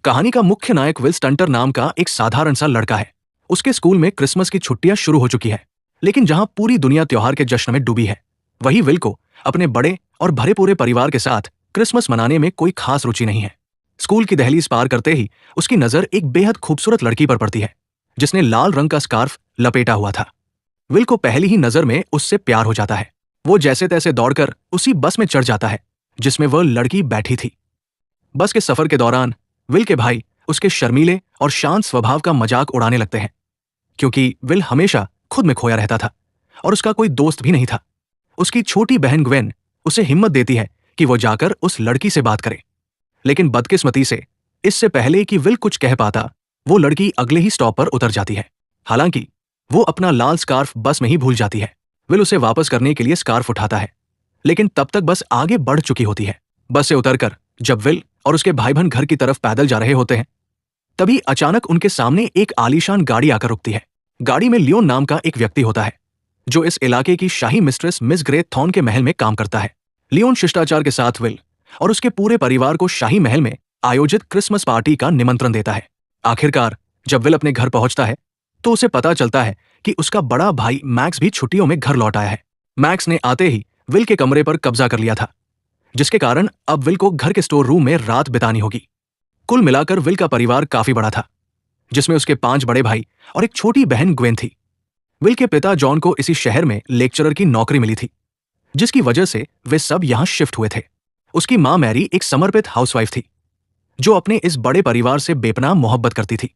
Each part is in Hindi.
कहानी का मुख्य नायक विल स्टंटर नाम का एक साधारण सा लड़का है। उसके स्कूल में क्रिसमस की छुट्टियां शुरू हो चुकी है, लेकिन जहां पूरी दुनिया त्योहार के जश्न में डूबी है, वहीं विल को अपने बड़े और भरे पूरे परिवार के साथ क्रिसमस मनाने में कोई खास रुचि नहीं है। स्कूल की दहलीज पार करते ही उसकी नजर एक बेहद खूबसूरत लड़की पर पड़ती है, जिसने लाल रंग का स्कार्फ लपेटा हुआ था। विल को पहली ही नजर में उससे प्यार हो जाता है। वो जैसे तैसे दौड़कर उसी बस में चढ़ जाता है जिसमें वह लड़की बैठी थी। बस के सफर के दौरान विल के भाई उसके शर्मीले और शांत स्वभाव का मजाक उड़ाने लगते हैं, क्योंकि विल हमेशा खुद में खोया रहता था और उसका कोई दोस्त भी नहीं था। उसकी छोटी बहन ग्वेन उसे हिम्मत देती है कि वो जाकर उस लड़की से बात करे, लेकिन बदकिस्मती से इससे पहले कि विल कुछ कह पाता, वो लड़की अगले ही स्टॉप पर उतर जाती है। हालांकि वो अपना लाल स्कार्फ बस में ही भूल जाती है। विल उसे वापस करने के लिए स्कार्फ उठाता है, लेकिन तब तक बस आगे बढ़ चुकी होती है। बस से उतरकर जब विल और उसके भाई बहन घर की तरफ पैदल जा रहे होते हैं, तभी अचानक उनके सामने एक आलीशान गाड़ी आकर रुकती है। गाड़ी में लियोन नाम का एक व्यक्ति होता है, जो इस इलाके की शाही मिस्ट्रेस मिस ग्रे थॉर्न के महल में काम करता है। लियोन शिष्टाचार के साथ विल और उसके पूरे परिवार को शाही महल में आयोजित क्रिसमस पार्टी का निमंत्रण देता है। आखिरकार जब विल अपने घर पहुंचता है, तो उसे पता चलता है कि उसका बड़ा भाई मैक्स भी छुट्टियों में घर लौट आया है। मैक्स ने आते ही विल के कमरे पर कब्जा कर लिया था, जिसके कारण अब विल को घर के स्टोर रूम में रात बितानी होगी। कुल मिलाकर विल का परिवार काफी बड़ा था, जिसमें उसके 5 बड़े भाई और एक छोटी बहन ग्वेन थी। विल के पिता जॉन को इसी शहर में लेक्चरर की नौकरी मिली थी, जिसकी वजह से वे सब यहां शिफ्ट हुए थे। उसकी मां मैरी एक समर्पित हाउसवाइफ थी, जो अपने इस बड़े परिवार से बेपनाह मोहब्बत करती थी।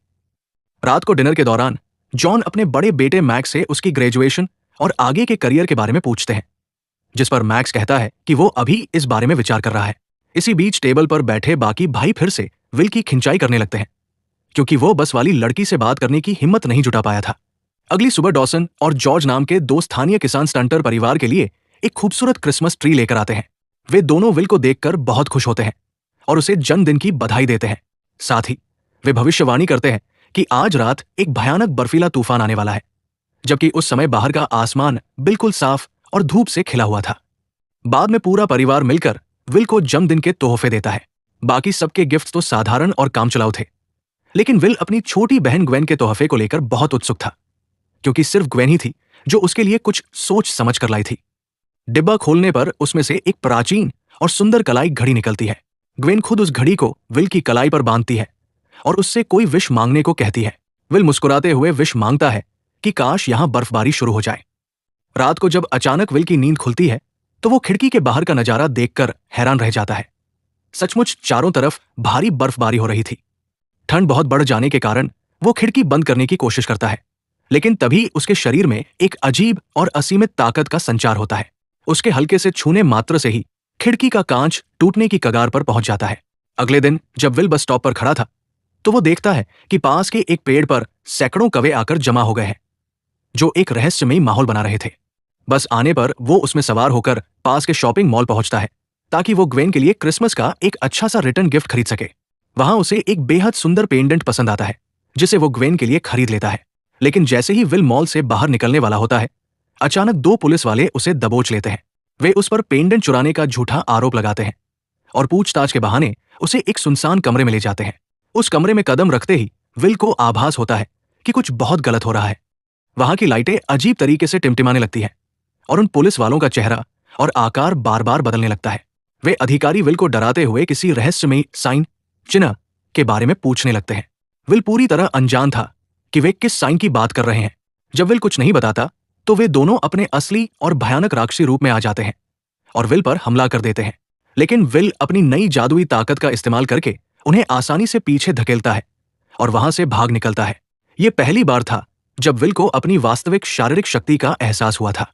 रात को डिनर के दौरान जॉन अपने बड़े बेटे मैक्स से उसकी ग्रेजुएशन और आगे के करियर के बारे में पूछते हैं, जिस पर मैक्स कहता है कि वो अभी इस बारे में विचार कर रहा है। इसी बीच टेबल पर बैठे बाकी भाई फिर से विल की खिंचाई करने लगते हैं, क्योंकि वो बस वाली लड़की से बात करने की हिम्मत नहीं जुटा पाया था। अगली सुबह डॉसन और जॉर्ज नाम के 2 स्थानीय किसान स्टंटर परिवार के लिए एक खूबसूरत क्रिसमस ट्री लेकर आते हैं। वे दोनों विल को देखकर बहुत खुश होते हैं और उसे जन्मदिन की बधाई देते हैं। साथ ही वे भविष्यवाणी करते हैं कि आज रात एक भयानक बर्फीला तूफान आने वाला है, जबकि उस समय बाहर का आसमान बिल्कुल साफ और धूप से खिला हुआ था। बाद में पूरा परिवार मिलकर विल को जन्मदिन के तोहफे देता है। बाकी सबके गिफ्ट तो साधारण और कामचलाऊ थे, लेकिन विल अपनी छोटी बहन ग्वेन के तोहफे को लेकर बहुत उत्सुक था, क्योंकि सिर्फ ग्वेन ही थी जो उसके लिए कुछ सोच समझ कर लाई थी। डिब्बा खोलने पर उसमें से एक प्राचीन और सुंदर कलाई घड़ी निकलती है। ग्वेन खुद उस घड़ी को विल की कलाई पर बांधती है और उससे कोई विश मांगने को कहती है। विल मुस्कुराते हुए विश मांगता है कि काश यहां बर्फबारी शुरू हो जाए। रात को जब अचानक विल की नींद खुलती है, तो वो खिड़की के बाहर का नजारा देखकर हैरान रह जाता है। सचमुच चारों तरफ भारी बर्फबारी हो रही थी। ठंड बहुत बढ़ जाने के कारण वो खिड़की बंद करने की कोशिश करता है, लेकिन तभी उसके शरीर में एक अजीब और असीमित ताकत का संचार होता है। उसके हल्के से छूने मात्र से ही खिड़की का कांच टूटने की कगार पर पहुंच जाता है। अगले दिन जब विल बस स्टॉप पर खड़ा था, तो वो देखता है कि पास के एक पेड़ पर सैकड़ों कौवे आकर जमा हो गए हैं, जो एक रहस्यमयी माहौल बना रहे थे। बस आने पर वो उसमें सवार होकर पास के शॉपिंग मॉल पहुंचता है, ताकि वो ग्वेन के लिए क्रिसमस का एक अच्छा सा रिटर्न गिफ्ट खरीद सके। वहां उसे एक बेहद सुंदर पेंडेंट पसंद आता है, जिसे वो ग्वेन के लिए खरीद लेता है। लेकिन जैसे ही विल मॉल से बाहर निकलने वाला होता है, अचानक 2 पुलिस वाले उसे दबोच लेते हैं। वे उस पर पेंडेंट चुराने का झूठा आरोप लगाते हैं और पूछताछ के बहाने उसे एक सुनसान कमरे में ले जाते हैं। उस कमरे में कदम रखते ही विल को आभास होता है कि कुछ बहुत गलत हो रहा है। वहां की लाइटें अजीब तरीके से टिमटिमाने लगती हैं और उन पुलिस वालों का चेहरा और आकार बार बार बदलने लगता है। वे अधिकारी विल को डराते हुए किसी रहस्यमयी साइन चिन्ह के बारे में पूछने लगते हैं। विल पूरी तरह अनजान था कि वे किस साइन की बात कर रहे हैं। जब विल कुछ नहीं बताता, तो वे दोनों अपने असली और भयानक राक्षसी रूप में आ जाते हैं और विल पर हमला कर देते हैं। लेकिन विल अपनी नई जादुई ताकत का इस्तेमाल करके उन्हें आसानी से पीछे धकेलता है और वहां से भाग निकलता है। यह पहली बार था जब विल को अपनी वास्तविक शारीरिक शक्ति का एहसास हुआ था।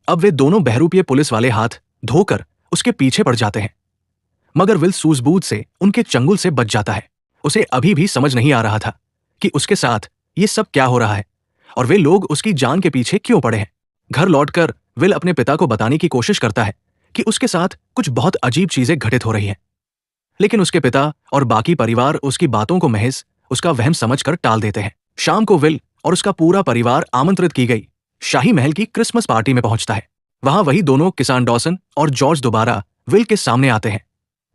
अब वे दोनों बहरूपीय पुलिस वाले हाथ धोकर उसके पीछे पड़ जाते हैं, मगर विल सूझबूझ से उनके चंगुल से बच जाता है। उसे अभी भी समझ नहीं आ रहा था कि उसके साथ ये सब क्या हो रहा है और वे लोग उसकी जान के पीछे क्यों पड़े हैं। घर लौटकर विल अपने पिता को बताने की कोशिश करता है कि उसके साथ कुछ बहुत अजीब चीजें घटित हो रही हैं, लेकिन उसके पिता और बाकी परिवार उसकी बातों को महज उसका वहम समझकर टाल देते हैं। शाम को विल और उसका पूरा परिवार आमंत्रित की गई शाही महल की क्रिसमस पार्टी में पहुंचता है। वहां वही दोनों किसान डॉसन और जॉर्ज दोबारा विल के सामने आते हैं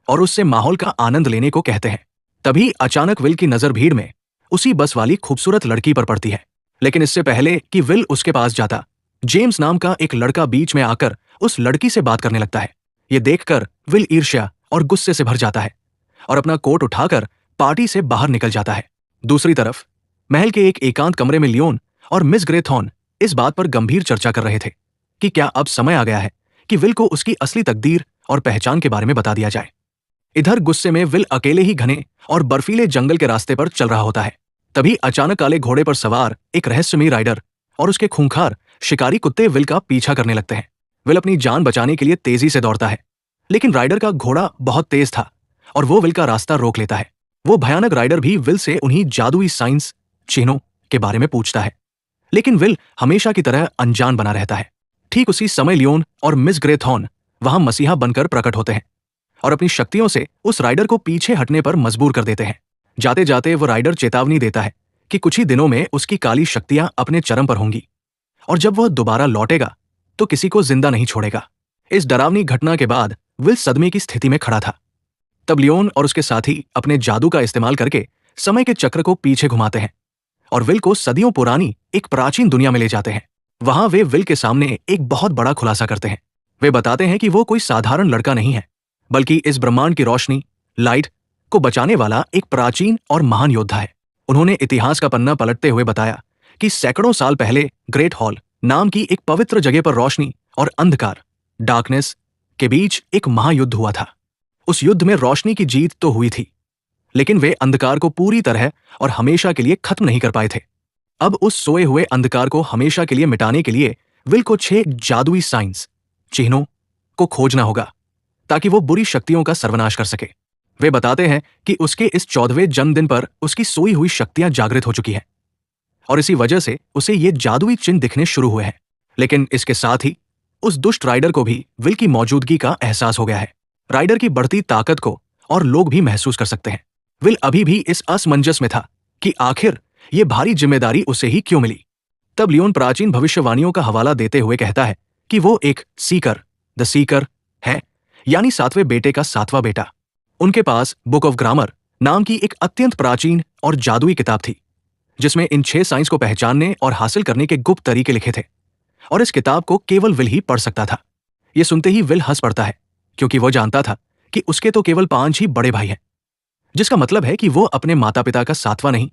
और उससे माहौल का आनंद लेने को कहते हैं। तभी अचानक विल की नजर भीड़ में उसी बस वाली खूबसूरत लड़की पर पड़ती है। लेकिन इससे पहले कि विल उसके पास जाता, जेम्स नाम का एक लड़का बीच में आकर उस लड़की से बात करने लगता है। ये देखकर विल ईर्ष्या और गुस्से से भर जाता है और अपना कोट उठाकर पार्टी से बाहर निकल जाता है। दूसरी तरफ महल के एक एकांत कमरे में लियोन और मिस ग्रेथॉर्न इस बात पर गंभीर चर्चा कर रहे थे कि क्या अब समय आ गया है कि विल को उसकी असली तकदीर और पहचान के बारे में बता दिया जाए। इधर गुस्से में विल अकेले ही घने और बर्फीले जंगल के रास्ते पर चल रहा होता है। तभी अचानक काले घोड़े पर सवार एक रहस्यमयी राइडर और उसके खूंखार शिकारी कुत्ते विल का पीछा करने लगते हैं। विल अपनी जान बचाने के लिए तेजी से दौड़ता है, लेकिन राइडर का घोड़ा बहुत तेज था और वो विल का रास्ता रोक लेता है। वो भयानक राइडर भी विल से उन्हीं जादुई साइंस चिन्हों के बारे में पूछता है, लेकिन विल हमेशा की तरह अनजान बना रहता है। ठीक उसी समय लियोन और मिस ग्रेथॉर्न वहां मसीहा बनकर प्रकट होते हैं और अपनी शक्तियों से उस राइडर को पीछे हटने पर मजबूर कर देते हैं। जाते जाते वो राइडर चेतावनी देता है कि कुछ ही दिनों में उसकी काली शक्तियां अपने चरम पर होंगी और जब वह दोबारा लौटेगा तो किसी को जिंदा नहीं छोड़ेगा। इस डरावनी घटना के बाद विल सदमे की स्थिति में खड़ा था। तब लियोन और उसके साथी अपने जादू का इस्तेमाल करके समय के चक्र को पीछे घुमाते हैं और विल को सदियों पुरानी एक प्राचीन दुनिया में ले जाते हैं। वहां वे विल के सामने एक बहुत बड़ा खुलासा करते हैं। वे बताते हैं कि वो कोई साधारण लड़का नहीं है, बल्कि इस ब्रह्मांड की रोशनी, लाइट को बचाने वाला एक प्राचीन और महान योद्धा है। उन्होंने इतिहास का पन्ना पलटते हुए बताया कि सैकड़ों साल पहले ग्रेट हॉल नाम की एक पवित्र जगह पर रोशनी और अंधकार, डार्कनेस के बीच एक महायुद्ध हुआ था। उस युद्ध में रोशनी की जीत तो हुई थी, लेकिन वे अंधकार को पूरी तरह और हमेशा के लिए खत्म नहीं कर पाए थे। अब उस सोए हुए अंधकार को हमेशा के लिए मिटाने के लिए विल को 6 जादुई साइंस चिन्हों को खोजना होगा ताकि वो बुरी शक्तियों का सर्वनाश कर सके। वे बताते हैं कि उसके इस 14वें जन्मदिन पर उसकी सोई हुई शक्तियां जागृत हो चुकी हैं और इसी वजह से उसे ये जादुई चिन्ह दिखने शुरू हुए हैं। लेकिन इसके साथ ही उस दुष्ट राइडर को भी विल की मौजूदगी का एहसास हो गया है। राइडर की बढ़ती ताकत को और लोग भी महसूस कर सकते हैं। विल अभी भी इस असमंजस में था कि आखिर ये भारी जिम्मेदारी उसे ही क्यों मिली। तब लियोन प्राचीन भविष्यवाणियों का हवाला देते हुए कहता है कि वो एक सीकर, द सीकर है, यानी 7वें बेटे का 7वां बेटा। उनके पास बुक ऑफ ग्रामर नाम की एक अत्यंत प्राचीन और जादुई किताब थी, जिसमें इन 6 साइंस को पहचानने और हासिल करने के गुप्त तरीके लिखे थे, और इस किताब को केवल विल ही पढ़ सकता था। यह सुनते ही विल हंस पड़ता है, क्योंकि वो जानता था कि उसके तो केवल 5 ही बड़े भाई हैं, जिसका मतलब है कि वो अपने माता पिता का 7वां नहीं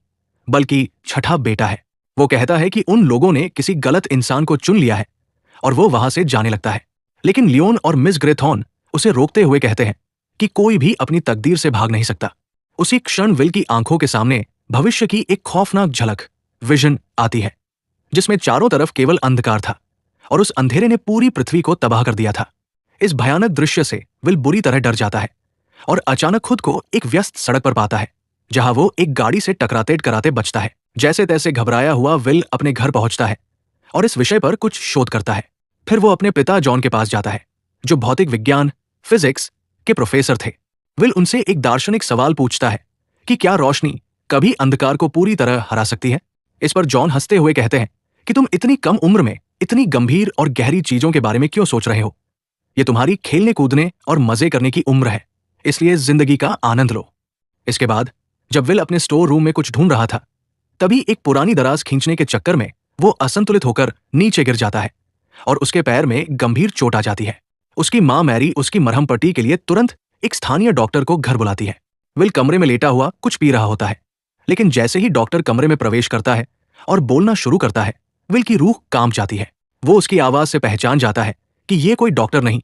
बल्कि 6ठा बेटा है। वो कहता है कि उन लोगों ने किसी गलत इंसान को चुन लिया है और वो वहां से जाने लगता है। लेकिन लियोन और मिस ग्रेथॉर्न उसे रोकते हुए कहते हैं कि कोई भी अपनी तकदीर से भाग नहीं सकता। उसी क्षण विल की आंखों के सामने भविष्य की एक खौफनाक झलक, विजन आती है, जिसमें चारों तरफ केवल अंधकार था और उस अंधेरे ने पूरी पृथ्वी को तबाह कर दिया था। इस भयानक दृश्य से विल बुरी तरह डर जाता है और अचानक खुद को एक व्यस्त सड़क पर पाता है, जहां वो एक गाड़ी से टकराते टकराते बचता है। जैसे तैसे घबराया हुआ विल अपने घर पहुंचता है और इस विषय पर कुछ शोध करता है। फिर वो अपने पिता जॉन के पास जाता है, जो भौतिक विज्ञान, फिजिक्स के प्रोफेसर थे। विल उनसे एक दार्शनिक सवाल पूछता है कि क्या रोशनी कभी अंधकार को पूरी तरह हरा सकती है। इस पर जॉन हंसते हुए कहते हैं कि तुम इतनी कम उम्र में इतनी गंभीर और गहरी चीजों के बारे में क्यों सोच रहे हो। ये तुम्हारी खेलने कूदने और मजे करने की उम्र है, इसलिए जिंदगी का आनंद लो। इसके बाद जब विल अपने स्टोर रूम में कुछ ढूंढ रहा था, तभी एक पुरानी दराज खींचने के चक्कर में वो असंतुलित होकर नीचे गिर जाता है और उसके पैर में गंभीर चोट आ जाती है। उसकी मां मैरी उसकी मरहम पट्टी के लिए तुरंत एक स्थानीय डॉक्टर को घर बुलाती है। विल कमरे में लेटा हुआ कुछ पी रहा होता है, लेकिन जैसे ही डॉक्टर कमरे में प्रवेश करता है और बोलना शुरू करता है, विल की रूह कांप जाती है। वो उसकी आवाज से पहचान जाता है कि ये कोई डॉक्टर नहीं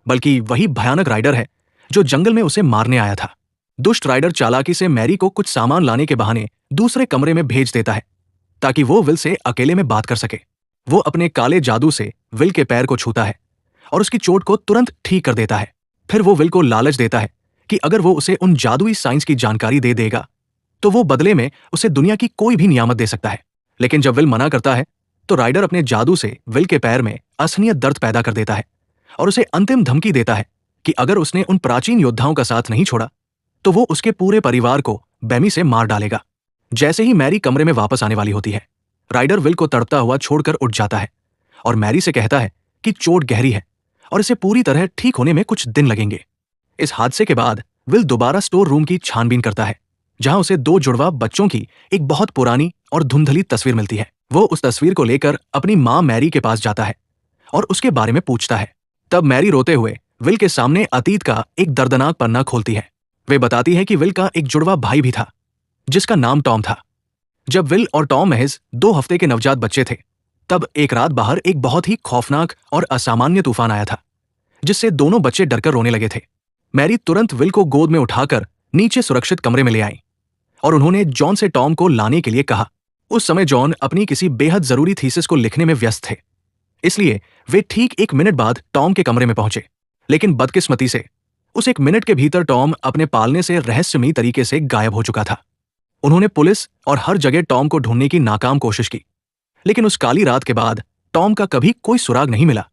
बल्कि वही भयानक राइडर है जो जंगल में उसे मारने आया था। दुष्ट राइडर चालाकी से मैरी को कुछ सामान लाने के बहाने दूसरे कमरे में भेज देता है ताकि वो विल से अकेले में बात कर सके। वो अपने काले जादू से विल के पैर को छूता है और उसकी चोट को तुरंत ठीक कर देता है। फिर वो विल को लालच देता है कि अगर वो उसे उन जादुई साइंस की जानकारी दे देगा तो वो बदले में उसे दुनिया की कोई भी नियामत दे सकता है। लेकिन जब विल मना करता है तो राइडर अपने जादू से विल के पैर में असहनीय दर्द पैदा कर देता है और उसे अंतिम धमकी देता है कि अगर उसने उन प्राचीन योद्धाओं का साथ नहीं छोड़ा तो वो उसके पूरे परिवार को बेमी से मार डालेगा। जैसे ही मैरी कमरे में वापस आने वाली होती है, राइडर विल को तड़पता हुआ छोड़कर उठ जाता है और मैरी से कहता है कि चोट गहरी है और इसे पूरी तरह ठीक होने में कुछ दिन लगेंगे। इस हादसे के बाद विल दोबारा स्टोर रूम की छानबीन करता है जहां उसे दो जुड़वा बच्चों की एक बहुत पुरानी और धुंधली तस्वीर मिलती है। वो उस तस्वीर को लेकर अपनी माँ मैरी के पास जाता है और उसके बारे में पूछता है। तब मैरी रोते हुए विल के सामने अतीत का एक दर्दनाक पन्ना खोलती है। वे बताती है कि विल का एक जुड़वा भाई भी था जिसका नाम टॉम था। जब विल और टॉम महज 2 हफ्ते के नवजात बच्चे थे, तब एक रात बाहर एक बहुत ही खौफनाक और असामान्य तूफान आया था, जिससे दोनों बच्चे डरकर रोने लगे थे। मैरी तुरंत विल को गोद में उठाकर नीचे सुरक्षित कमरे में ले आई और उन्होंने जॉन से टॉम को लाने के लिए कहा। उस समय जॉन अपनी किसी बेहद जरूरी थीसिस को लिखने में व्यस्त थे, इसलिए वे ठीक 1 मिनट बाद टॉम के कमरे में पहुंचे। लेकिन बदकिस्मती से उस 1 मिनट के भीतर टॉम अपने पालने से रहस्यमयी तरीके से गायब हो चुका था। उन्होंने पुलिस और हर जगह टॉम को ढूंढने की नाकाम कोशिश की, लेकिन उस काली रात के बाद टॉम का कभी कोई सुराग नहीं मिला।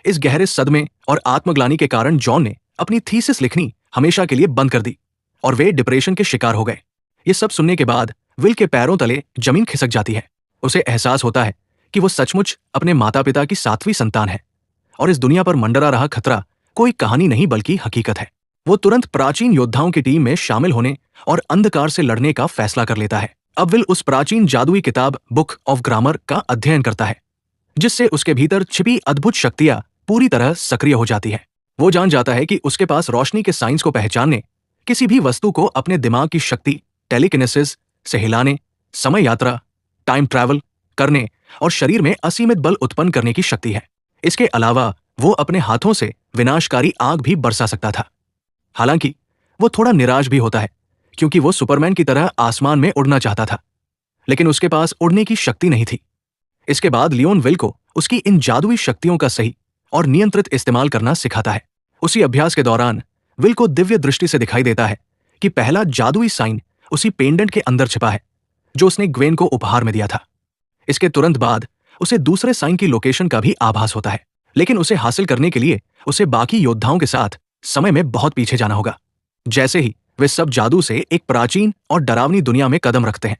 इस गहरे सदमे और आत्मग्लानि के कारण जॉन ने अपनी थीसिस लिखनी हमेशा के लिए बंद कर दी और वे डिप्रेशन के शिकार हो गए। ये सब सुनने के बाद विल के पैरों तले जमीन खिसक जाती है। उसे एहसास होता है कि वो सचमुच अपने माता पिता की 7वीं संतान है और इस दुनिया पर मंडरा रहा खतरा कोई कहानी नहीं बल्कि हकीकत है। वो तुरंत प्राचीन योद्धाओं की टीम में शामिल होने और अंधकार से लड़ने का फैसला कर लेता है। अब विल उस प्राचीन जादुई किताब बुक ऑफ ग्रामर का अध्ययन करता है, जिससे उसके भीतर छिपी अद्भुत शक्तियां पूरी तरह सक्रिय हो जाती है। वो जान जाता है कि उसके पास रोशनी के साइंस को पहचानने, किसी भी वस्तु को अपने दिमाग की शक्ति टेलीकिनेसिस से हिलाने, समय यात्रा टाइम ट्रैवल करने और शरीर में असीमित बल उत्पन्न करने की शक्ति है। इसके अलावा वो अपने हाथों से विनाशकारी आग भी बरसा सकता था। हालांकि वो थोड़ा निराश भी होता है, क्योंकि वो सुपरमैन की तरह आसमान में उड़ना चाहता था, लेकिन उसके पास उड़ने की शक्ति नहीं थी। इसके बाद लियोन विल को उसकी इन जादुई शक्तियों का सही और नियंत्रित इस्तेमाल करना सिखाता है। उसी अभ्यास के दौरान विल को दिव्य दृष्टि से दिखाई देता है कि पहला जादुई साइन उसी पेंडेंट के अंदर छिपा है जो उसने ग्वेन को उपहार में दिया था। इसके तुरंत बाद उसे दूसरे साइन की लोकेशन का भी आभास होता है, लेकिन उसे हासिल करने के लिए उसे बाकी योद्धाओं के साथ समय में बहुत पीछे जाना होगा। जैसे ही वे सब जादू से एक प्राचीन और डरावनी दुनिया में कदम रखते हैं,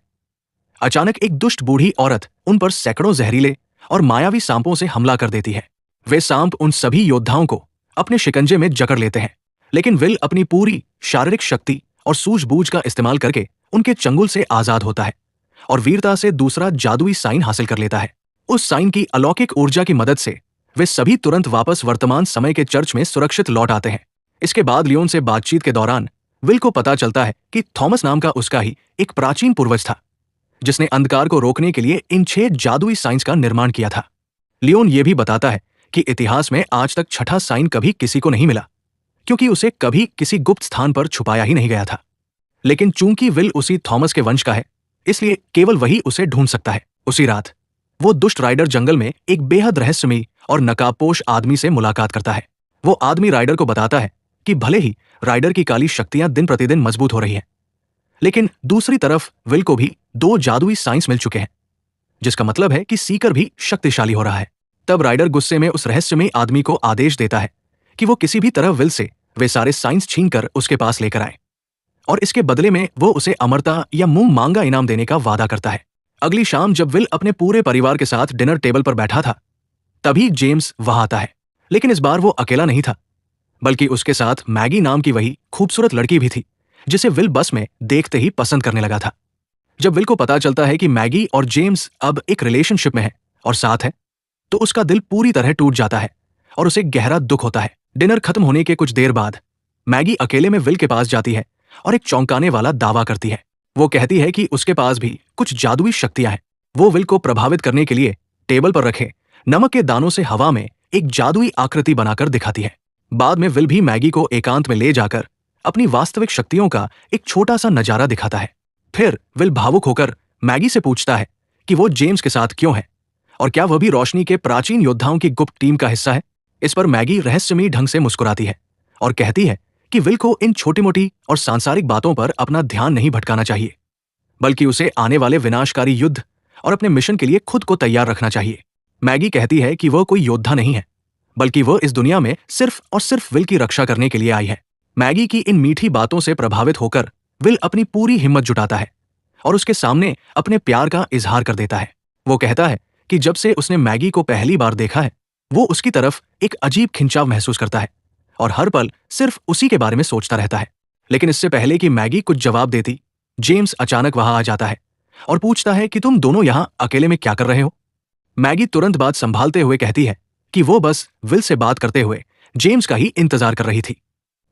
अचानक एक दुष्ट बूढ़ी औरत उन पर सैकड़ों जहरीले और मायावी सांपों से हमला कर देती है। वे सांप उन सभी योद्धाओं को अपने शिकंजे में जकड़ लेते हैं, लेकिन विल अपनी पूरी शारीरिक शक्ति और सूझबूझ का इस्तेमाल करके उनके चंगुल से आजाद होता है और वीरता से दूसरा जादुई साइन हासिल कर लेता है। उस साइन की अलौकिक ऊर्जा की मदद से वे सभी तुरंत वापस वर्तमान समय के चर्च में सुरक्षित लौट आते हैं। इसके बाद लियोन से बातचीत के दौरान विल को पता चलता है कि थॉमस नाम का उसका ही एक प्राचीन पूर्वज था, जिसने अंधकार को रोकने के लिए इन 6 जादुई साइंस का निर्माण किया था। लियोन ये भी बताता है कि इतिहास में आज तक छठा साइन कभी किसी को नहीं मिला, क्योंकि उसे कभी किसी गुप्त स्थान पर छुपाया ही नहीं गया था। लेकिन चूंकि विल उसी थॉमस के वंश का है, इसलिए केवल वही उसे ढूंढ सकता है। उसी रात वो दुष्ट राइडर जंगल में एक बेहद रहस्यमयी और नकाबपोश आदमी से मुलाकात करता है। वो आदमी राइडर को बताता है कि भले ही राइडर की काली शक्तियां दिन प्रतिदिन मजबूत हो रही हैं, लेकिन दूसरी तरफ विल को भी 2 जादुई साइंस मिल चुके हैं, जिसका मतलब है कि सीकर भी शक्तिशाली हो रहा है। तब राइडर गुस्से में उस रहस्यमयी आदमी को आदेश देता है कि वो किसी भी तरह विल से वे सारे साइंस छीनकर उसके पास लेकर आए, और इसके बदले में वो उसे अमरता या मुंह मांगा इनाम देने का वादा करता है। अगली शाम जब विल अपने पूरे परिवार के साथ डिनर टेबल पर बैठा था, तभी जेम्स वहां आता है। लेकिन इस बार वो अकेला नहीं था, बल्कि उसके साथ मैगी नाम की वही खूबसूरत लड़की भी थी, जिसे विल बस में देखते ही पसंद करने लगा था। जब विल को पता चलता है कि मैगी और जेम्स अब एक रिलेशनशिप में है और साथ है, तो उसका दिल पूरी तरह टूट जाता है और उसे गहरा दुख होता है। डिनर खत्म होने के कुछ देर बाद मैगी अकेले में विल के पास जाती है और एक चौंकाने वाला दावा करती है। वो कहती है कि उसके पास भी कुछ जादुई शक्तियां हैं। वो विल को प्रभावित करने के लिए टेबल पर रखे नमक के दानों से हवा में एक जादुई आकृति बनाकर दिखाती है। बाद में विल भी मैगी को एकांत में ले जाकर अपनी वास्तविक शक्तियों का एक छोटा सा नजारा दिखाता है। फिर विल भावुक होकर मैगी से पूछता है कि वो जेम्स के साथ क्यों है और क्या वह भी रोशनी के प्राचीन योद्धाओं की गुप्त टीम का हिस्सा है। इस पर मैगी रहस्यमयी ढंग से मुस्कुराती है और कहती है कि विल को इन छोटी मोटी और सांसारिक बातों पर अपना ध्यान नहीं भटकाना चाहिए, बल्कि उसे आने वाले विनाशकारी युद्ध और अपने मिशन के लिए खुद को तैयार रखना चाहिए। मैगी कहती है कि वह कोई योद्धा नहीं है, बल्कि वह इस दुनिया में सिर्फ और सिर्फ विल की रक्षा करने के लिए आई है। मैगी की इन मीठी बातों से प्रभावित होकर विल अपनी पूरी हिम्मत जुटाता है और उसके सामने अपने प्यार का इजहार कर देता है। वो कहता है कि जब से उसने मैगी को पहली बार देखा है, वो उसकी तरफ एक अजीब खिंचाव महसूस करता है और हर पल सिर्फ उसी के बारे में सोचता रहता है। लेकिन इससे पहले कि मैगी कुछ जवाब देती, जेम्स अचानक वहां आ जाता है और पूछता है कि तुम दोनों यहां अकेले में क्या कर रहे हो। मैगी तुरंत बात संभालते हुए कहती है कि वो बस विल से बात करते हुए जेम्स का ही इंतजार कर रही थी।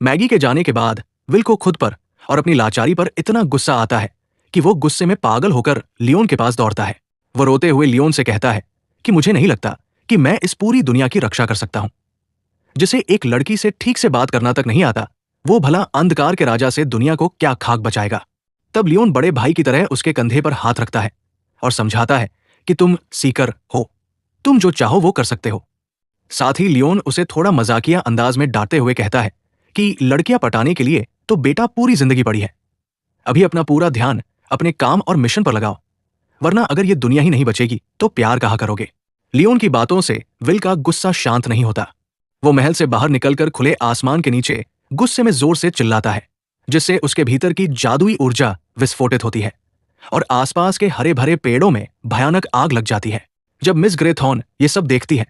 मैगी के जाने के बाद विल को खुद पर और अपनी लाचारी पर इतना गुस्सा आता है कि वो गुस्से में पागल होकर लियोन के पास दौड़ता है। वो रोते हुए लियोन से कहता है कि मुझे नहीं लगता कि मैं इस पूरी दुनिया की रक्षा कर सकता हूं। जिसे एक लड़की से ठीक से बात करना तक नहीं आता, वो भला अंधकार के राजा से दुनिया को क्या खाक बचाएगा। तब लियोन बड़े भाई की तरह उसके कंधे पर हाथ रखता है और समझाता है कि तुम सीकर हो, तुम जो चाहो वो कर सकते हो। साथ ही लियोन उसे थोड़ा मजाकिया अंदाज में डांटते हुए कहता है कि लड़कियां पटाने के लिए तो बेटा पूरी जिंदगी पड़ी है, अभी अपना पूरा ध्यान अपने काम और मिशन पर लगाओ, वरना अगर ये दुनिया ही नहीं बचेगी तो प्यार कहा करोगे। लियोन की बातों से विल का गुस्सा शांत नहीं होता। वो महल से बाहर निकलकर खुले आसमान के नीचे गुस्से में जोर से चिल्लाता है, जिससे उसके भीतर की जादुई ऊर्जा विस्फोटित होती है और आसपास के हरे भरे पेड़ों में भयानक आग लग जाती है। जब मिस ग्रेथॉर्न ये सब देखती है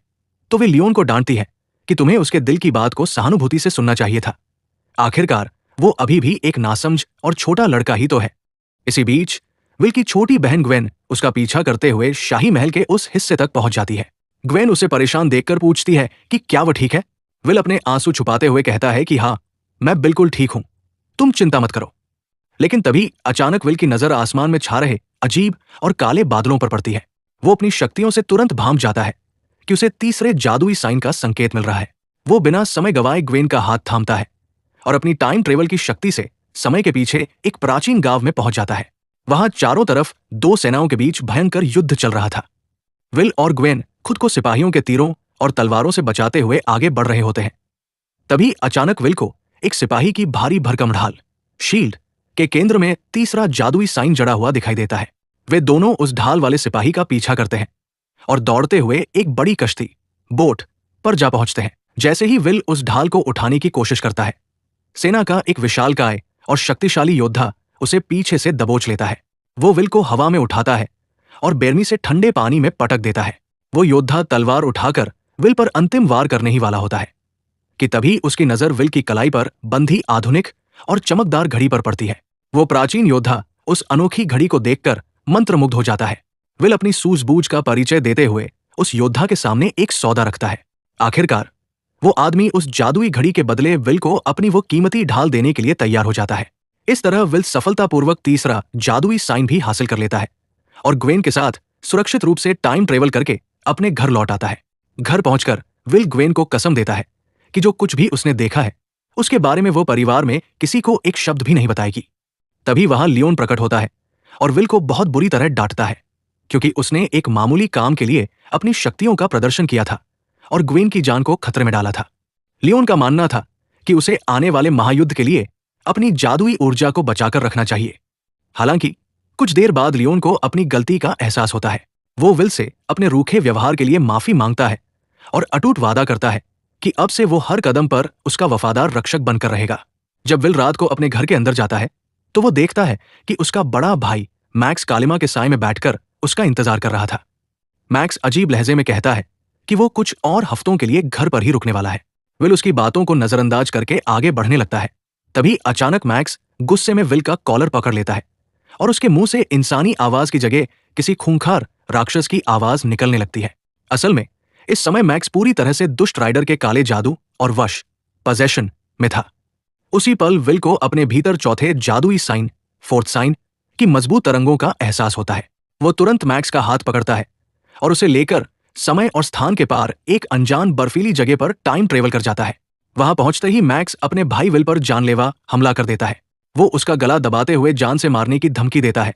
तो वे लियोन को डांटती है कि तुम्हें उसके दिल की बात को सहानुभूति से सुनना चाहिए था। आखिरकार वो अभी भी एक नासमझ और छोटा लड़का ही तो है। इसी बीच विल की छोटी बहन ग्वेन उसका पीछा करते हुए शाही महल के उस हिस्से तक पहुंच जाती है। ग्वेन उसे परेशान देखकर पूछती है कि क्या वो ठीक है। विल अपने आंसू छुपाते हुए कहता है कि हाँ, मैं बिल्कुल ठीक हूं, तुम चिंता मत करो। लेकिन तभी अचानक विल की नजर आसमान में छा रहे अजीब और काले बादलों पर पड़ती है। वो अपनी शक्तियों से तुरंत भांप जाता है कि उसे तीसरे जादुई साइन का संकेत मिल रहा है। वो बिना समय गवाए ग्वेन का हाथ थामता है और अपनी टाइम ट्रेवल की शक्ति से समय के पीछे एक प्राचीन गांव में पहुंच जाता है। वहां चारों तरफ दो सेनाओं के बीच भयंकर युद्ध चल रहा था। विल और ग्वेन खुद को सिपाहियों के तीरों और तलवारों से बचाते हुए आगे बढ़ रहे होते हैं। तभी अचानक विल को एक सिपाही की भारी भरकम ढाल शील्ड के केंद्र में तीसरा जादुई साइन जड़ा हुआ दिखाई देता है। वे दोनों उस ढाल वाले सिपाही का पीछा करते हैं और दौड़ते हुए एक बड़ी कश्ती बोट पर जा पहुंचते हैं। जैसे ही विल उस ढाल को उठाने की कोशिश करता है, सेना का एक विशालकाय और शक्तिशाली योद्धा उसे पीछे से दबोच लेता है। वो विल को हवा में उठाता है और बेरमी से ठंडे पानी में पटक देता है। वो योद्धा तलवार उठाकर विल पर अंतिम वार करने ही वाला होता है कि तभी उसकी नजर विल की कलाई पर बंधी आधुनिक और चमकदार घड़ी पर पड़ती है। वो प्राचीन योद्धा उस अनोखी घड़ी को देखकर मंत्रमुग्ध हो जाता है। विल अपनी सूझबूझ का परिचय देते हुए उस योद्धा के सामने एक सौदा रखता है। आखिरकार वो आदमी उस जादुई घड़ी के बदले विल को अपनी वो कीमती ढाल देने के लिए तैयार हो जाता है। इस तरह विल सफलतापूर्वक तीसरा जादुई साइन भी हासिल कर लेता है और ग्वेन के साथ सुरक्षित रूप से टाइम ट्रेवल करके अपने घर लौट आता है। घर पहुंचकर विल ग्वेन को कसम देता है कि जो कुछ भी उसने देखा है उसके बारे में वो परिवार में किसी को एक शब्द भी नहीं बताएगी। तभी वहां लियोन प्रकट होता है और विल को बहुत बुरी तरह डांटता है क्योंकि उसने एक मामूली काम के लिए अपनी शक्तियों का प्रदर्शन किया था और ग्वेन की जान को खतरे में डाला था। लियोन का मानना था कि उसे आने वाले महायुद्ध के लिए अपनी जादुई ऊर्जा को बचाकर रखना चाहिए। हालांकि कुछ देर बाद लियोन को अपनी गलती का एहसास होता है। वो विल से अपने रूखे व्यवहार के लिए माफी मांगता है और अटूट वादा करता है कि अब से वो हर कदम पर उसका वफादार रक्षक बनकर रहेगा। जब विल रात को अपने घर के अंदर जाता है तो वो देखता है कि उसका बड़ा भाई मैक्स कालिमा के साए में बैठकर उसका इंतजार कर रहा था। मैक्स अजीब लहजे में कहता है कि वो कुछ और हफ्तों के लिए घर पर ही रुकने वाला है। विल उसकी बातों को नजरअंदाज करके आगे बढ़ने लगता है। तभी अचानक मैक्स गुस्से में विल का कॉलर पकड़ लेता है और उसके मुंह से इंसानी आवाज की जगह किसी खूंखार राक्षस की आवाज निकलने लगती है। असल में इस समय मैक्स पूरी तरह से दुष्ट राइडर के काले जादू और वश पजेशन में था। उसी पल विल को अपने भीतर चौथे जादुई साइन फोर्थ साइन की मजबूत तरंगों का एहसास होता है। वो तुरंत मैक्स का हाथ पकड़ता है और उसे लेकर समय और स्थान के पार एक अनजान बर्फीली जगह पर टाइम ट्रेवल कर जाता है। वहां पहुंचते ही मैक्स अपने भाई विल पर जानलेवा हमला कर देता है। वो उसका गला दबाते हुए जान से मारने की धमकी देता है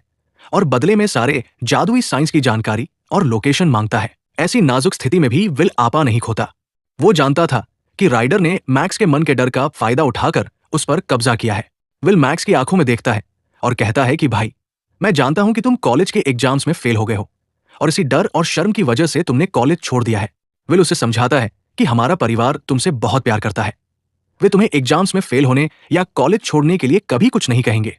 और बदले में सारे जादुई साइंस की जानकारी और लोकेशन मांगता है। ऐसी नाजुक स्थिति में भी विल आपा नहीं खोता। वो जानता था कि राइडर ने मैक्स के मन के डर का फायदा उठाकर उस पर कब्जा किया है। विल मैक्स की आंखों में देखता है और कहता है कि भाई, मैं जानता हूं कि तुम कॉलेज के एग्जाम्स में फेल हो गए हो और इसी डर और शर्म की वजह से तुमने कॉलेज छोड़ दिया है। विल उसे समझाता है कि हमारा परिवार तुमसे बहुत प्यार करता है। वे तुम्हें एग्जाम्स में फेल होने या कॉलेज छोड़ने के लिए कभी कुछ नहीं कहेंगे।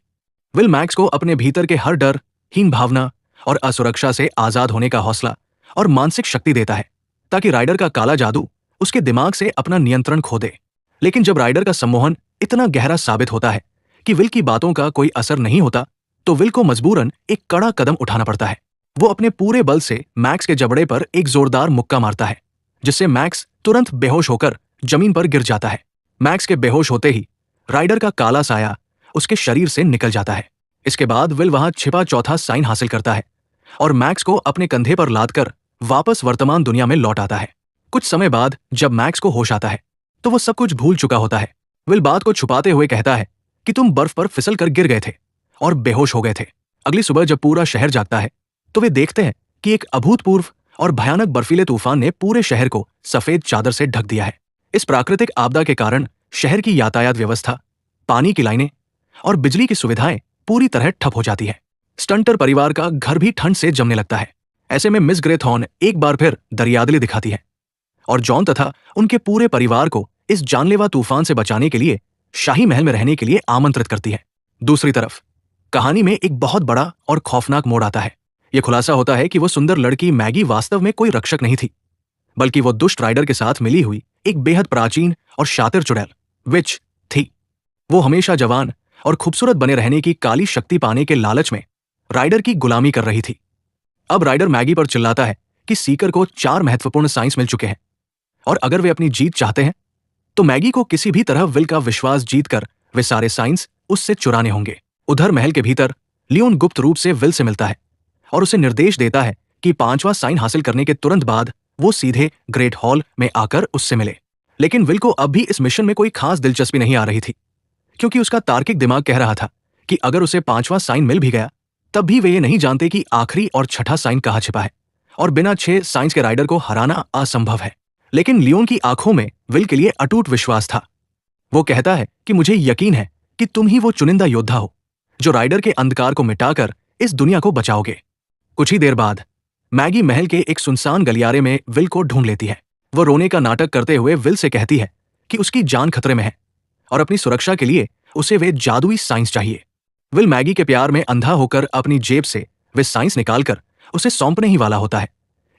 विल मैक्स को अपने भीतर के हर डर, हीन भावना और असुरक्षा से आजाद होने का हौसला और मानसिक शक्ति देता है ताकि राइडर का काला जादू उसके दिमाग से अपना नियंत्रण खो दे। लेकिन जब राइडर का सम्मोहन इतना गहरा साबित होता है कि विल की बातों का कोई असर नहीं होता, तो विल को मजबूरन एक कड़ा कदम उठाना पड़ता है। वो अपने पूरे बल से मैक्स के जबड़े पर एक जोरदार मुक्का मारता है, जिससे मैक्स तुरंत बेहोश होकर जमीन पर गिर जाता है। मैक्स के बेहोश होते ही राइडर का काला साया उसके शरीर से निकल जाता है। इसके बाद विल वहां छिपा चौथा साइन हासिल करता है और मैक्स को अपने कंधे पर लादकर वापस वर्तमान दुनिया में लौट आता है। कुछ समय बाद जब मैक्स को होश आता है तो वो सब कुछ भूल चुका होता है। विल बात को छुपाते हुए कहता है कि तुम बर्फ पर फिसल कर गिर गए थे और बेहोश हो गए थे। अगली सुबह जब पूरा शहर जागता है तो वे देखते हैं कि एक अभूतपूर्व और भयानक बर्फीले तूफान ने पूरे शहर को सफेद चादर से ढक दिया है। इस प्राकृतिक आपदा के कारण शहर की यातायात व्यवस्था, पानी की लाइनें और बिजली की सुविधाएं पूरी तरह ठप हो जाती है। स्टंटर परिवार का घर भी ठंड से जमने लगता है। ऐसे में मिस ग्रेथॉर्न एक बार फिर दरियादली दिखाती है और जॉन तथा उनके पूरे परिवार को इस जानलेवा तूफान से बचाने के लिए शाही महल में रहने के लिए आमंत्रित करती है। दूसरी तरफ कहानी में एक बहुत बड़ा और खौफनाक मोड़ आता है। यह खुलासा होता है कि वो सुंदर लड़की मैगी वास्तव में कोई रक्षक नहीं थी, बल्कि वो दुष्ट राइडर के साथ मिली हुई एक बेहद प्राचीन और शातिर चुड़ैल विच थी। वो हमेशा जवान और खूबसूरत बने रहने की काली शक्ति पाने के लालच में राइडर की गुलामी कर रही थी। अब राइडर मैगी पर चिल्लाता है कि सीकर को 4 महत्वपूर्ण साइंस मिल चुके हैं और अगर वे अपनी जीत चाहते हैं तो मैगी को किसी भी तरह विल का विश्वास जीतकर वे सारे साइंस उससे चुराने होंगे। उधर महल के भीतर लियोन गुप्त रूप से विल से मिलता है और उसे निर्देश देता है कि 5वां साइन हासिल करने के तुरंत बाद वो सीधे ग्रेट हॉल में आकर उससे मिले। लेकिन विल को अब भी इस मिशन में कोई खास दिलचस्पी नहीं आ रही थी, क्योंकि उसका तार्किक दिमाग कह रहा था कि अगर उसे 5वां साइन मिल भी गया तब भी वे ये नहीं जानते कि आखिरी और छठा साइन कहाँ छिपा है और बिना 6 साइंस के राइडर को हराना असंभव है। लेकिन लियोन की आंखों में विल के लिए अटूट विश्वास था। वो कहता है कि मुझे यकीन है कि तुम ही वो चुनिंदा योद्धा हो जो राइडर के अंधकार को मिटाकर इस दुनिया को बचाओगे। कुछ ही देर बाद मैगी महल के एक सुनसान गलियारे में विल को ढूंढ लेती है। वो रोने का नाटक करते हुए विल से कहती है कि उसकी जान खतरे में है और अपनी सुरक्षा के लिए उसे वे जादुई साइंस चाहिए। विल मैगी के प्यार में अंधा होकर अपनी जेब से वे साइंस निकालकर उसे सौंपने ही वाला होता है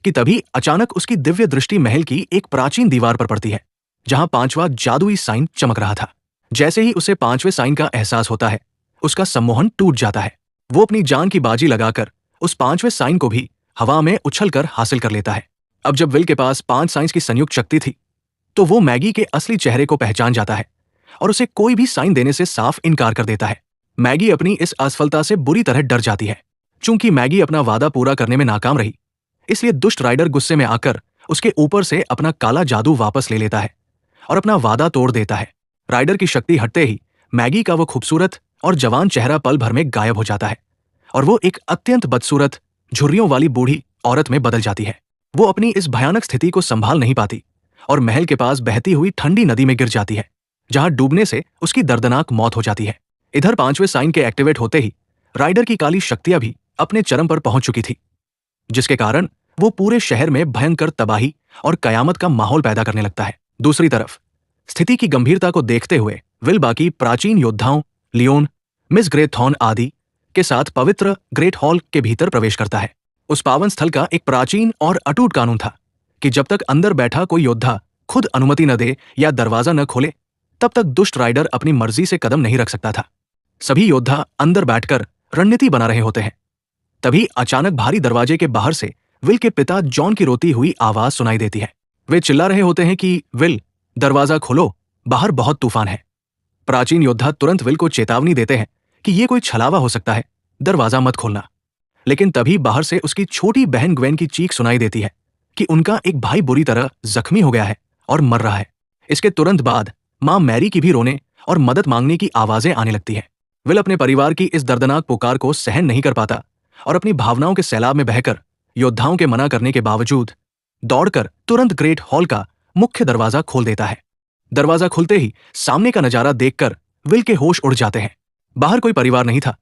कि तभी अचानक उसकी दिव्य दृष्टि महल की एक प्राचीन दीवार पर पड़ती है, जहां 5वां जादुई साइन चमक रहा था। जैसे ही उसे 5वें साइन का एहसास होता है, उसका सम्मोहन टूट जाता है। वो अपनी जान की बाजी लगाकर उस 5वें साइन को भी हवा में उछलकर हासिल कर लेता है। अब जब विल के पास 5 साइंस की संयुक्त शक्ति थी, तो वो मैगी के असली चेहरे को पहचान जाता है और उसे कोई भी साइन देने से साफ इनकार कर देता है। मैगी अपनी इस असफलता से बुरी तरह डर जाती है। चूंकि मैगी अपना वादा पूरा करने में नाकाम रही, इसलिए दुष्ट राइडर गुस्से में आकर उसके ऊपर से अपना काला जादू वापस ले लेता है और अपना वादा तोड़ देता है। राइडर की शक्ति हटते ही मैगी का वो खूबसूरत और जवान चेहरा पल भर में गायब हो जाता है और वो एक अत्यंत बदसूरत झुर्रियों वाली बूढ़ी औरत में बदल जाती है। वो अपनी इस भयानक स्थिति को संभाल नहीं पाती और महल के पास बहती हुई ठंडी नदी में गिर जाती है, जहां डूबने से उसकी दर्दनाक मौत हो जाती है। इधर 5वें साइन के एक्टिवेट होते ही राइडर की काली शक्तियां भी अपने चरम पर पहुंच चुकी थी, जिसके कारण वो पूरे शहर में भयंकर तबाही और कयामत का माहौल पैदा करने लगता है। दूसरी तरफ स्थिति की गंभीरता को देखते हुए विल बाकी प्राचीन योद्धाओं लियोन, मिस ग्रेथॉर्न आदि के साथ पवित्र ग्रेट हॉल के भीतर प्रवेश करता है। उस पावन स्थल का एक प्राचीन और अटूट कानून था कि जब तक अंदर बैठा कोई योद्धा खुद अनुमति न दे या दरवाजा न खोले, तब तक दुष्ट राइडर अपनी मर्जी से कदम नहीं रख सकता था। सभी योद्धा अंदर बैठकर रणनीति बना रहे होते हैं। तभी अचानक भारी दरवाजे के बाहर से विल के पिता जॉन की रोती हुई आवाज सुनाई देती है। वे चिल्ला रहे होते हैं कि विल, दरवाजा खोलो, बाहर बहुत तूफान है। प्राचीन योद्धा तुरंत विल को चेतावनी देते हैं कि यह कोई छलावा हो सकता है, दरवाजा मत खोलना। लेकिन तभी बाहर से उसकी छोटी बहन ग्वेन की चीख सुनाई देती है कि उनका एक भाई बुरी तरह जख्मी हो गया है और मर रहा है। इसके तुरंत बाद मां मैरी की भी रोने और मदद मांगने की आवाजें आने लगती हैं। विल अपने परिवार की इस दर्दनाक पुकार को सहन नहीं कर पाता और अपनी भावनाओं के सैलाब में बहकर योद्धाओं के मना करने के बावजूद दौड़कर तुरंत ग्रेट हॉल का मुख्य दरवाजा खोल देता है। दरवाजा खुलते ही सामने का नजारा देखकर विल के होश उड़ जाते हैं। बाहर कोई परिवार नहीं था,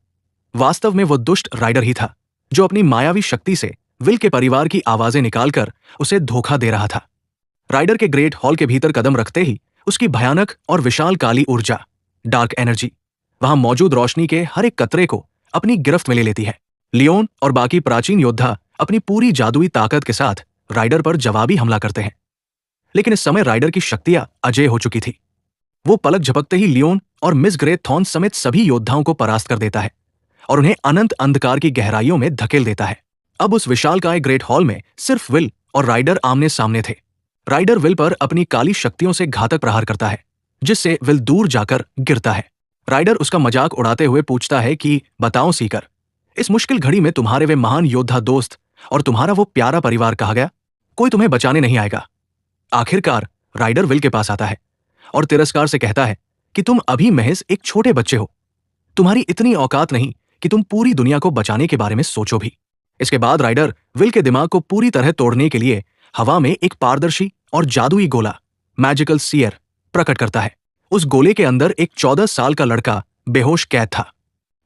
वास्तव में वो दुष्ट राइडर ही था जो अपनी मायावी शक्ति से विल के परिवार की आवाजें निकालकर उसे धोखा दे रहा था। राइडर के ग्रेट हॉल के भीतर कदम रखते ही उसकी भयानक और विशाल काली ऊर्जा, डार्क एनर्जी, वहां मौजूद रोशनी के हर एक कतरे को अपनी गिरफ्त में ले लेती है। लियोन और बाकी प्राचीन योद्धा अपनी पूरी जादुई ताकत के साथ राइडर पर जवाबी हमला करते हैं, लेकिन इस समय राइडर की शक्तियां अजेय हो चुकी थी। वो पलक झपकते ही लियोन और मिस ग्रेथॉर्न समेत सभी योद्धाओं को परास्त कर देता है और उन्हें अनंत अंधकार की गहराइयों में धकेल देता है। अब उस विशालकाय ग्रेट हॉल में सिर्फ विल और राइडर आमने सामने थे। राइडर विल पर अपनी काली शक्तियों से घातक प्रहार करता है, जिससे विल दूर जाकर गिरता है। राइडर उसका मजाक उड़ाते हुए पूछता है कि बताओ सीकर, इस मुश्किल घड़ी में तुम्हारे वे महान योद्धा दोस्त और तुम्हारा वो प्यारा परिवार कहाँ गया? कोई तुम्हें बचाने नहीं आएगा। आखिरकार राइडर विल के पास आता है और तिरस्कार से कहता है कि तुम अभी महज एक छोटे बच्चे हो। तुम्हारी इतनी औकात नहीं कि तुम पूरी दुनिया को बचाने के बारे में सोचो भी। इसके बाद राइडर विल के दिमाग को पूरी तरह तोड़ने के लिए हवा में एक पारदर्शी और जादुई गोला, मैजिकल स्फीयर, प्रकट करता है। उस गोले के अंदर एक 14 साल का लड़का बेहोश कैद था।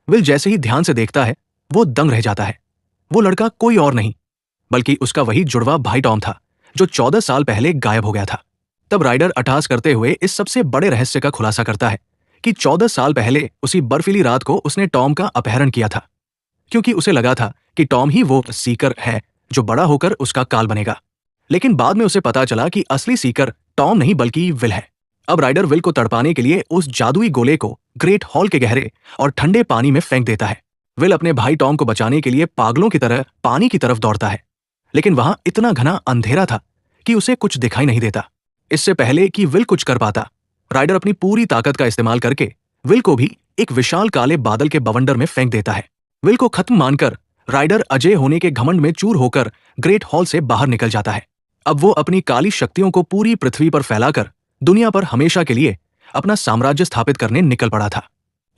विल जैसे ही ध्यान से देखता है, वो दंग रह जाता है। वो लड़का कोई और नहीं बल्कि उसका वही जुड़वा भाई टॉम था, जो 14 साल पहले गायब हो गया था। तब राइडर अट्टहास करते हुए इस सबसे बड़े रहस्य का खुलासा करता है कि 14 साल पहले उसी बर्फीली रात को उसने टॉम का अपहरण किया था, क्योंकि उसे लगा था कि टॉम ही वो सीकर है जो बड़ा होकर उसका काल बनेगा। लेकिन बाद में उसे पता चला कि असली सीकर टॉम नहीं बल्कि विल है। अब राइडर विल को तड़पाने के लिए उस जादुई गोले को ग्रेट हॉल के गहरे और ठंडे पानी में फेंक देता है। विल अपने भाई टॉम को बचाने के लिए पागलों की तरह पानी की तरफ दौड़ता है, लेकिन वहां इतना घना अंधेरा था कि उसे कुछ दिखाई नहीं देता। इससे पहले कि विल कुछ कर पाता, राइडर अपनी पूरी ताकत का इस्तेमाल करके विल को भी एक विशाल काले बादल के बवंडर में फेंक देता है। विल को खत्म मानकर राइडर अजय होने के घमंड में चूर होकर ग्रेट हॉल से बाहर निकल जाता है। अब वो अपनी काली शक्तियों को पूरी पृथ्वी पर फैलाकर दुनिया पर हमेशा के लिए अपना साम्राज्य स्थापित करने निकल पड़ा था।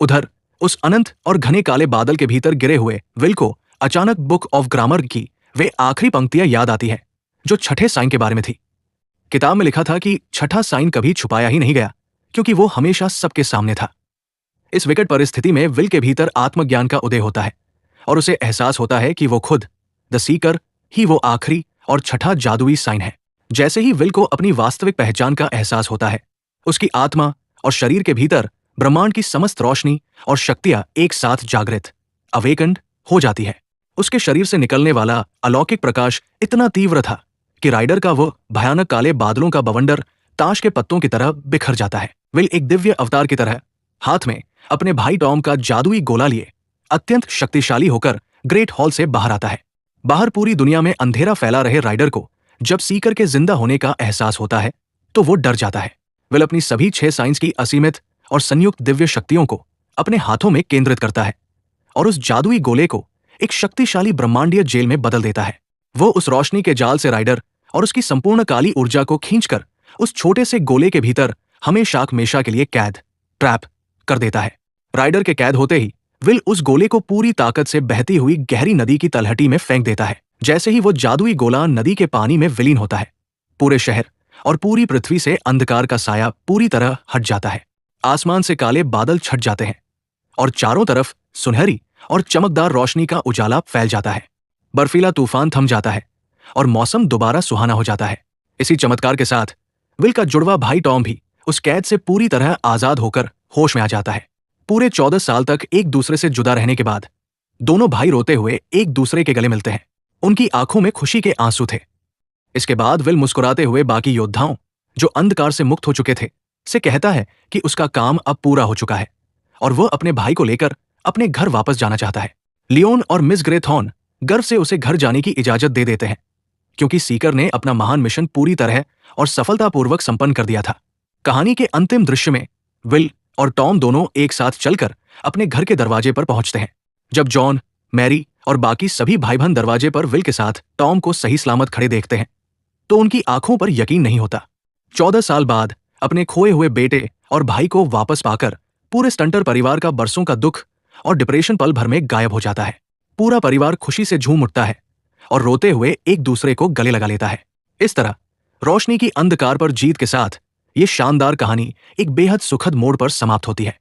उधर उस अनंत और घने काले बादल के भीतर गिरे हुए विल को अचानक बुक ऑफ ग्रामर की वे आखिरी पंक्तियां याद आती है जो छठे साइन के बारे में थी। किताब में लिखा था कि छठा साइन कभी छुपाया ही नहीं गया, क्योंकि वो हमेशा सबके सामने था। इस विकट परिस्थिति में विल के भीतर आत्मज्ञान का उदय होता है और उसे एहसास होता है कि वो खुद द सीकर ही वो आखिरी और छठा जादुई साइन है। जैसे ही विल को अपनी वास्तविक पहचान का एहसास होता है, उसकी आत्मा और शरीर के भीतर ब्रह्मांड की समस्त रोशनी और शक्तियां एक साथ जागृत, अवेकन्ड हो जाती है। उसके शरीर से निकलने वाला अलौकिक प्रकाश इतना तीव्र था कि राइडर का वो भयानक काले बादलों का बवंडर ताश के पत्तों की तरह बिखर जाता है। विल एक दिव्य अवतार की तरह हाथ में अपने भाई टॉम का जादुई गोला लिए अत्यंत शक्तिशाली होकर ग्रेट हॉल से बाहर आता है। बाहर पूरी दुनिया में अंधेरा फैला रहे राइडर को जब सीकर के जिंदा होने का एहसास होता है तो वो डर जाता है। विल अपनी सभी 6 साइंस की असीमित और संयुक्त दिव्य शक्तियों को अपने हाथों में केंद्रित करता है और उस जादुई गोले को एक शक्तिशाली ब्रह्मांडीय जेल में बदल देता है। वो उस रोशनी के जाल से राइडर और उसकी संपूर्ण काली ऊर्जा को खींचकर उस छोटे से गोले के भीतर हमेशा हमेशा के लिए कैद, ट्रैप कर देता है। राइडर के कैद होते ही विल उस गोले को पूरी ताकत से बहती हुई गहरी नदी की तलहटी में फेंक देता है। जैसे ही वो जादुई गोला नदी के पानी में विलीन होता है, पूरे शहर और पूरी पृथ्वी से अंधकार का साया पूरी तरह हट जाता है। आसमान से काले बादल छट जाते हैं और चारों तरफ सुनहरी और चमकदार रोशनी का उजाला फैल जाता है। बर्फीला तूफान थम जाता है और मौसम दोबारा सुहाना हो जाता है। इसी चमत्कार के साथ विल का जुड़वा भाई टॉम भी उस कैद से पूरी तरह आजाद होकर होश में आ जाता है। पूरे 14 साल तक एक दूसरे से जुदा रहने के बाद दोनों भाई रोते हुए एक दूसरे के गले मिलते हैं। उनकी आंखों में खुशी के आंसू थे। इसके बाद विल मुस्कुराते हुए बाकी योद्धाओं जो अंधकार से मुक्त हो चुके थे से कहता है कि उसका काम अब पूरा हो चुका है और वह अपने भाई को लेकर अपने घर वापस जाना चाहता है। लियोन और मिस ग्रेथॉर्न गर्व से उसे घर जाने की इजाजत दे देते हैं, क्योंकि सीकर ने अपना महान मिशन पूरी तरह और सफलतापूर्वक संपन्न कर दिया था। कहानी के अंतिम दृश्य में विल और टॉम दोनों एक साथ चलकर अपने घर के दरवाजे पर पहुंचते हैं। जब जॉन, मैरी और बाकी सभी भाई बहन दरवाजे पर विल के साथ टॉम को सही सलामत खड़े देखते हैं तो उनकी आंखों पर यकीन नहीं होता। 14 साल बाद अपने खोए हुए बेटे और भाई को वापस पाकर पूरे स्टंटर परिवार का बरसों का दुख और डिप्रेशन पल भर में गायब हो जाता है। पूरा परिवार खुशी से झूम उठता है और रोते हुए एक दूसरे को गले लगा लेता है। इस तरह रोशनी की अंधकार पर जीत के साथ ये शानदार कहानी एक बेहद सुखद मोड़ पर समाप्त होती है।